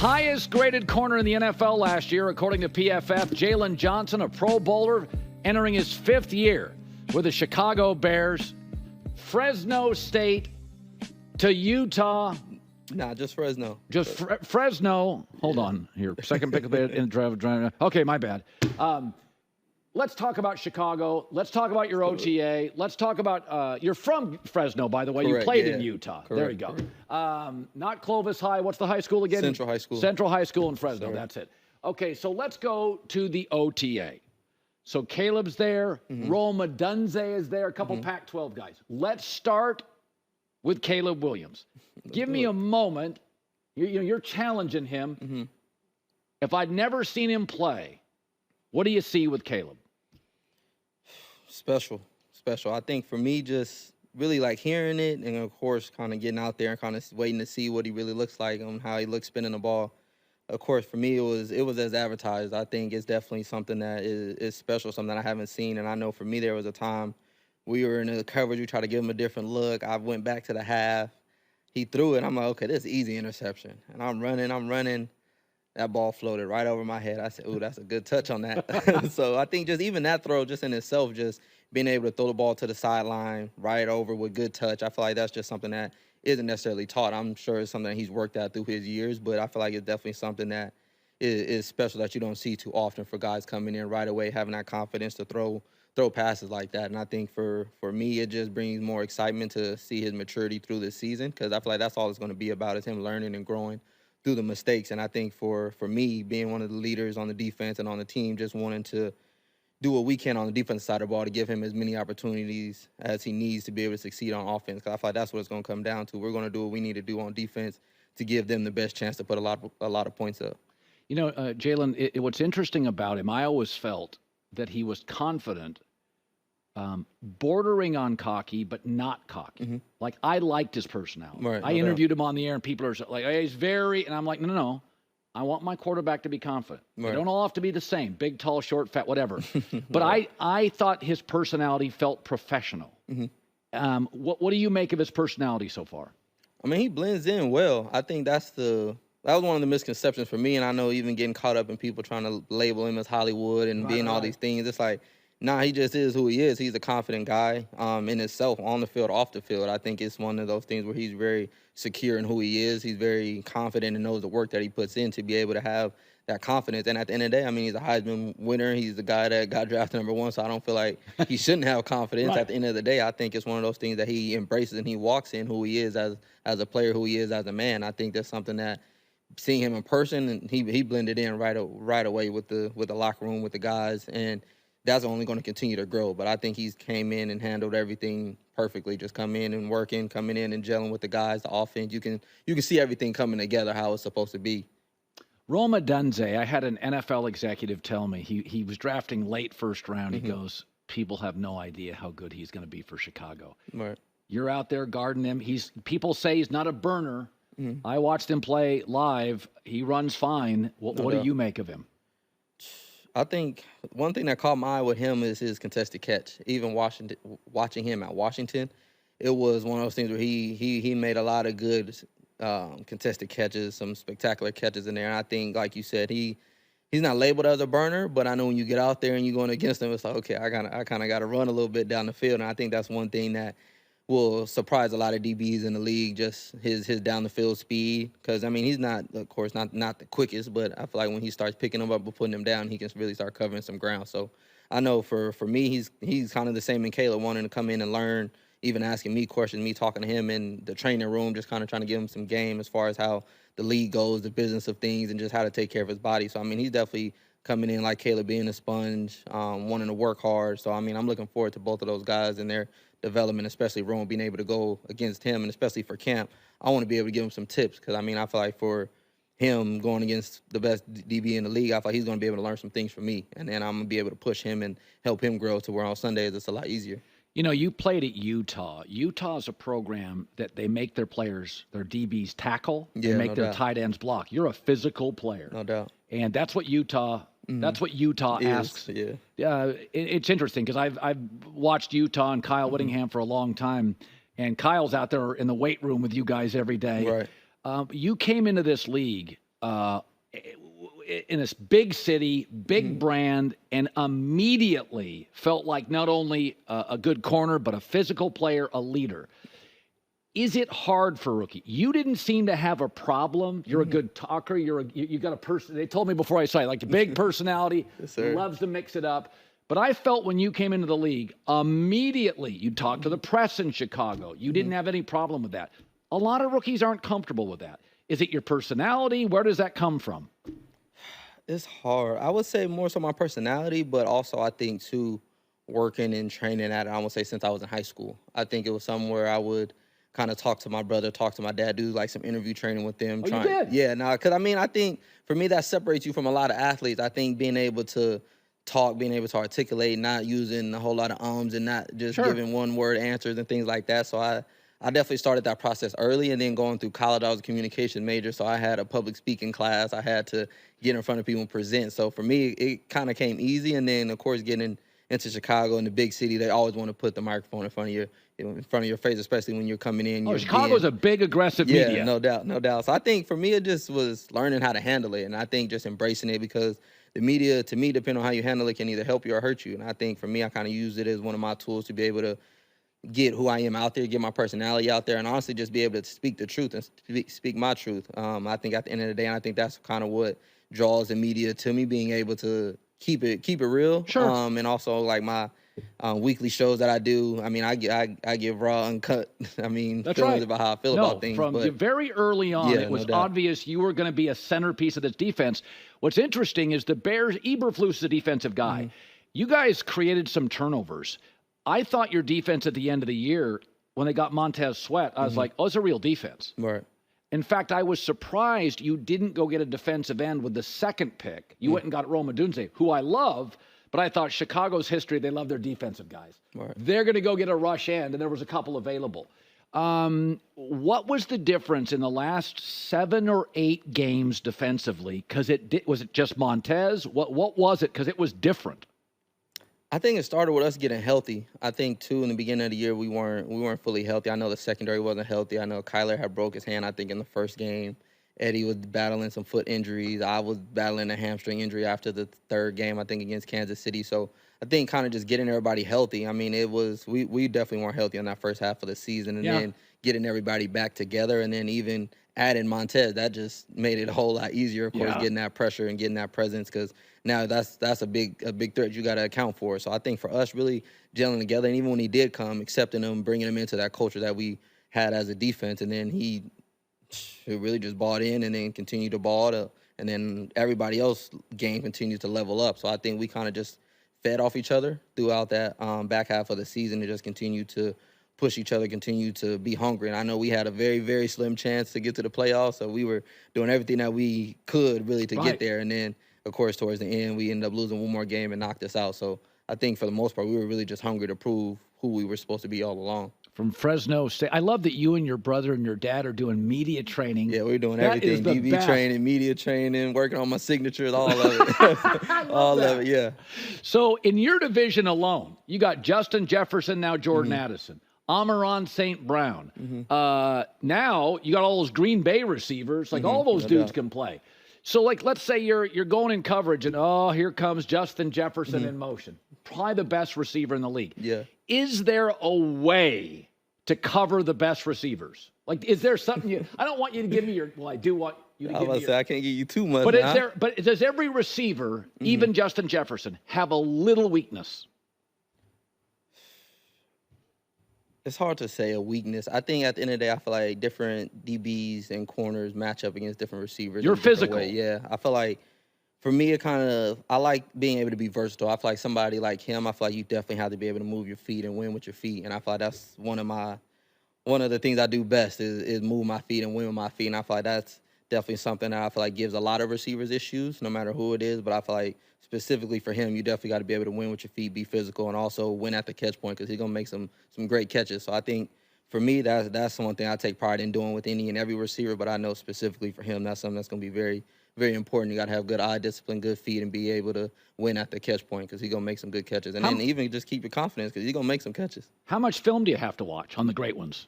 highest graded corner in the NFL last year, according to PFF. Jaylon Johnson, a Pro Bowler, entering his 5th year with the Chicago Bears. Fresno State to Utah. Nah, just Fresno. Just Fresno. Hold on here. Second pick of the in drive. Okay, my bad. Let's talk about Chicago. Let's talk about your OTA. Let's talk about you're from Fresno, by the way. Correct, you played yeah. in Utah. Correct, there you go. Not Clovis High. What's the high school again? Central High School. Central High School in Fresno. Sorry. That's it. Okay, so let's go to the OTA. So Caleb's there. Rome Odunze is there. A couple Pac-12 guys. Let's start with Caleb Williams. Give me a moment. You're challenging him. If I'd never seen him play, what do you see with Caleb? Special. I think for me, just really like hearing it and, of course, kind of getting out there and kind of waiting to see what he really looks like and how he looks spinning the ball. Of course, for me, it was as advertised. I think it's definitely something that is special, something I haven't seen. And I know for me, there was a time we were in the coverage. We tried to give him a different look. I went back to the half. He threw it. I'm like, okay, this is easy interception. And I'm running. That ball floated right over my head. I said, ooh, that's a good touch on that. So I think just even that throw just in itself, just being able to throw the ball to the sideline right over with good touch, I feel like that's just something that isn't necessarily taught. I'm sure it's something that he's worked at through his years, but I feel like it's definitely something that is special that you don't see too often for guys coming in right away, having that confidence to throw passes like that. And I think for me, it just brings more excitement to see his maturity through this season, because I feel like that's all it's going to be about, is him learning and growing through the mistakes. And I think for me, being one of the leaders on the defense and on the team, just wanting to do what we can on the defensive side of the ball to give him as many opportunities as he needs to be able to succeed on offense, because I feel like that's what it's going to come down to. We're going to do what we need to do on defense to give them the best chance to put a lot of points up. You know, Jaylon, what's interesting about him, I always felt that he was confident, bordering on cocky, but not cocky. Like, I liked his personality. Right, I interviewed him on the air, and people are like, hey, he's very, and I'm like, no. I want my quarterback to be confident. They don't all have to be the same, big, tall, short, fat, whatever. But I thought his personality felt professional. What do you make of his personality so far? I mean, he blends in well. I think that was one of the misconceptions for me, and I know even getting caught up in people trying to label him as Hollywood and being all these things. It's like, nah, he just is who he is. He's a confident guy in himself, on the field, off the field. I think it's one of those things where he's very secure in who he is. He's very confident and knows the work that he puts in to be able to have that confidence. And at the end of the day, I mean, he's a Heisman winner. He's the guy that got drafted #1, so I don't feel like he shouldn't have confidence. At the end of the day, I think it's one of those things that he embraces and he walks in who he is as a player, who he is as a man. I think that's something that, seeing him in person, and he blended in right away with the locker room, with the guys, and that's only going to continue to grow. But I think he's came in and handled everything perfectly. Just coming in and gelling with the guys, the offense. You can see everything coming together how it's supposed to be. Rome Odunze, I had an NFL executive tell me he was drafting late first round. He goes, people have no idea how good he's going to be for Chicago. Right. You're out there guarding him. People say he's not a burner. I watched him play live. He runs fine. What do you make of him? I think one thing that caught my eye with him is his contested catch. Even watching him at Washington, it was one of those things where he made a lot of good contested catches, some spectacular catches in there. And I think, like you said, he's not labeled as a burner, but I know when you get out there and you're going against him, it's like, okay, I kind of got to run a little bit down the field. And I think that's one thing that will surprise a lot of DBs in the league, just his down the field speed. Because I mean, he's not, of course, not the quickest, but I feel like when he starts picking them up and putting them down, he can really start covering some ground. So I know for me, he's kind of the same in Caleb, wanting to come in and learn, even asking me questions, me talking to him in the training room, just kind of trying to give him some game as far as how the league goes, the business of things, and just how to take care of his body. So I mean, he's definitely coming in like Caleb, being a sponge, wanting to work hard. So I mean, I'm looking forward to both of those guys and their development, especially Rome being able to go against him, and especially for camp, I want to be able to give him some tips, because I mean, I feel like for him going against the best DB in the league, I feel like he's going to be able to learn some things from me, and then I'm going to be able to push him and help him grow to where on Sundays it's a lot easier. You know, you played at Utah. Utah's a program that they make their players, their DBs tackle, they make their tight ends block. You're a physical player. No doubt. And that's what Utah asks. Yeah. It's interesting because I've watched Utah and Kyle Whittingham for a long time, and Kyle's out there in the weight room with you guys every day. Right. You came into this league in this big city, big brand, and immediately felt like not only a good corner, but a physical player, a leader. Is it hard for a rookie? You didn't seem to have a problem. You're a good talker. You got a person. They told me before I saw you, like a big personality, Yes, loves to mix it up. But I felt when you came into the league, immediately you talked to the press in Chicago. You didn't have any problem with that. A lot of rookies aren't comfortable with that. Is it your personality? Where does that come from? It's hard. I would say more so my personality, but also I think too, working and training at it, I would say since I was in high school. I think it was somewhere I would kind of talk to my brother, talk to my dad, do like some interview training with them. Oh, you did? Yeah, no, because I mean, I think for me that separates you from a lot of athletes. I think being able to talk, being able to articulate, not using a whole lot of ums and not just giving one word answers and things like that. So I definitely started that process early, and then going through college, I was a communication major, so I had a public speaking class. I had to get in front of people and present. So for me, it kind of came easy. And then, of course, getting into Chicago in the big city, they always want to put the microphone in front of your face, especially when you're coming in. Oh, Chicago's a big, aggressive media. Yeah, no doubt. So I think for me, it just was learning how to handle it, and I think just embracing it, because the media, to me, depending on how you handle it, can either help you or hurt you. And I think for me, I kind of use it as one of my tools to be able to get who I am out there, get my personality out there, and honestly just be able to speak the truth and speak my truth. I think at the end of the day, and I think that's kind of what draws the media to me, being able to keep it real. Sure. And also like my weekly shows that I do. I mean, I give raw, uncut. I mean, That's feelings right. about how I feel about things. From very early on, it was obvious you were going to be a centerpiece of this defense. What's interesting is the Bears, Eberflus is a defensive guy. You guys created some turnovers. I thought your defense at the end of the year, when they got Montez Sweat, I was like, oh, it's a real defense. Right. In fact, I was surprised you didn't go get a defensive end with the second pick. You went and got Odunze, who I love, but I thought Chicago's history, they love their defensive guys. Right. They're going to go get a rush end, and there was a couple available. What was the difference in the last 7 or 8 games defensively? Because was it just Montez? What was it? Because it was different. I think it started with us getting healthy. I think too, in the beginning of the year, we weren't fully healthy. I know the secondary wasn't healthy. I know Kyler had broke his hand, I think, in the first game. Eddie was battling some foot injuries. I was battling a hamstring injury after the third game, I think, against Kansas City. So I think kind of just getting everybody healthy. I mean, we definitely weren't healthy in that first half of the season. And then getting everybody back together, and then even adding Montez, that just made it a whole lot easier, of course, getting that pressure and getting that presence, because now that's a big threat you got to account for. So I think for us, really gelling together, and even when he did come, accepting him, bringing him into that culture that we had as a defense, and then he really just bought in and then continued to ball, and then everybody else game continued to level up. So I think we kind of just fed off each other throughout that back half of the season, and just continued to push each other, continue to be hungry. And I know we had a very, very slim chance to get to the playoffs, so we were doing everything that we could really to get there. And then, of course, towards the end, we ended up losing one more game and knocked us out. So I think for the most part, we were really just hungry to prove who we were supposed to be all along. From Fresno State. I love that you and your brother and your dad are doing media training. Yeah, we're doing everything. DB training, media training, working on my signatures, all of it. All of it, yeah. So in your division alone, you got Justin Jefferson, now Jordan Addison. Amaron St. Brown. Now you got all those Green Bay receivers. Like all those dudes can play. So like, let's say you're going in coverage and here comes Justin Jefferson in motion. Probably the best receiver in the league. Yeah. Is there a way to cover the best receivers? Like, is there something I don't want you to give me your, well, I do want you to give me I can't give you too much. But does every receiver, even Justin Jefferson, have a little weakness? It's hard to say a weakness. I think at the end of the day, I feel like different DBs and corners match up against different receivers. You're physical. Yeah. I feel like for me, I like being able to be versatile. I feel like somebody like him, I feel like you definitely have to be able to move your feet and win with your feet. And I feel like that's one of the things I do best is move my feet and win with my feet. And I feel like that's definitely something that I feel like gives a lot of receivers issues, no matter who it is. But I feel like specifically for him, you definitely got to be able to win with your feet, be physical, and also win at the catch point, because he's going to make some great catches. So I think for me, that's one thing I take pride in doing with any and every receiver. But I know specifically for him, that's something that's going to be very, very important. You got to have good eye discipline, good feet, and be able to win at the catch point, because he's going to make some good catches. And then even just keep your confidence, because he's going to make some catches. How much film do you have to watch on the great ones?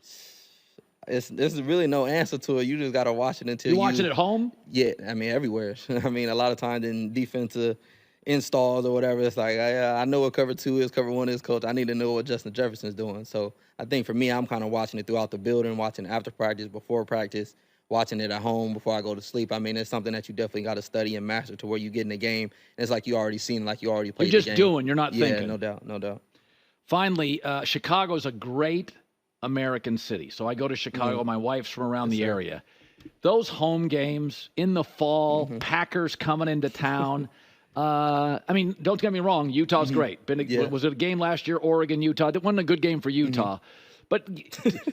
There's really no answer to it. You just got to watch it until you watch it at home? Yeah, I mean, everywhere. I mean, a lot of times in defensive installs or whatever, it's like, I know what cover 2 is, cover 1 is, coach. I need to know what Justin Jefferson's doing. So I think for me, I'm kind of watching it throughout the building, watching after practice, before practice, watching it at home before I go to sleep. I mean, it's something that you definitely got to study and master to where you get in the game. And it's like you already seen, like you already played the game. You're just doing, you're not thinking. Yeah, no doubt, no doubt. Finally, Chicago's a great American city. So I go to Chicago. My wife's from around the area. Those home games in the fall, Packers coming into town. I mean, don't get me wrong. Utah's great. Was it a game last year, Oregon, Utah? It wasn't a good game for Utah. But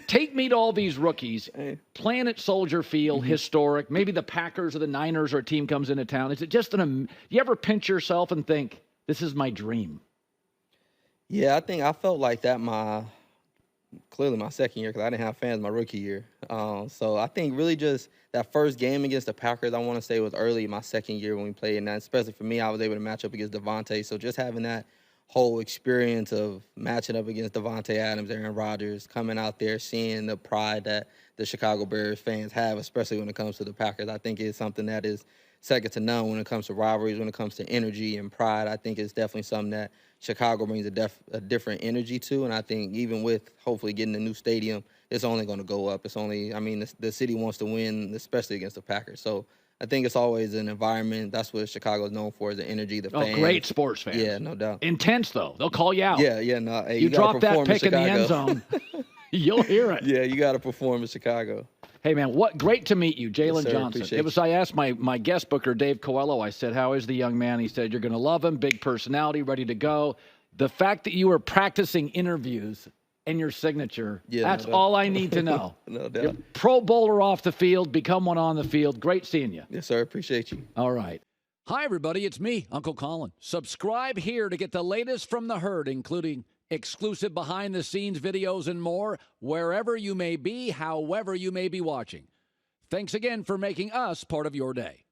take me to all these rookies, playing at Soldier Field, historic. Maybe the Packers or the Niners or a team comes into town. Is it just you ever pinch yourself and think, this is my dream? Yeah, I think I felt like that clearly my second year, because I didn't have fans my rookie year. So I think really just that first game against the Packers, I want to say was early my second year when we played. And that, especially for me, I was able to match up against Devontae. So just having that whole experience of matching up against Devontae Adams, Aaron Rodgers, coming out there, seeing the pride that the Chicago Bears fans have, especially when it comes to the Packers, I think it's something that is second to none when it comes to rivalries, when it comes to energy and pride. I think it's definitely something that Chicago brings a different energy to. And I think even with hopefully getting a new stadium, it's only going to go up. It's only, I mean, the city wants to win, especially against the Packers. So I think it's always an environment. That's what Chicago is known for, is the energy, the fans. Oh, great sports fans. Yeah, no doubt. Intense, though. They'll call you out. Yeah, no. Hey, you drop that pick in the end zone, you'll hear it. Yeah, you got to perform in Chicago. Hey, man, great to meet you, Jaylon Johnson. Appreciate I asked my guest booker, Dave Coelho, I said, how is the young man? He said, you're going to love him, big personality, ready to go. The fact that you were practicing interviews and your signature, that's all I need to know. No doubt. You're Pro Bowler off the field, become one on the field. Great seeing you. Yes, sir. Appreciate you. All right. Hi, everybody. It's me, Uncle Colin. Subscribe here to get the latest from the herd, including exclusive behind-the-scenes videos and more, wherever you may be, however you may be watching. Thanks again for making us part of your day.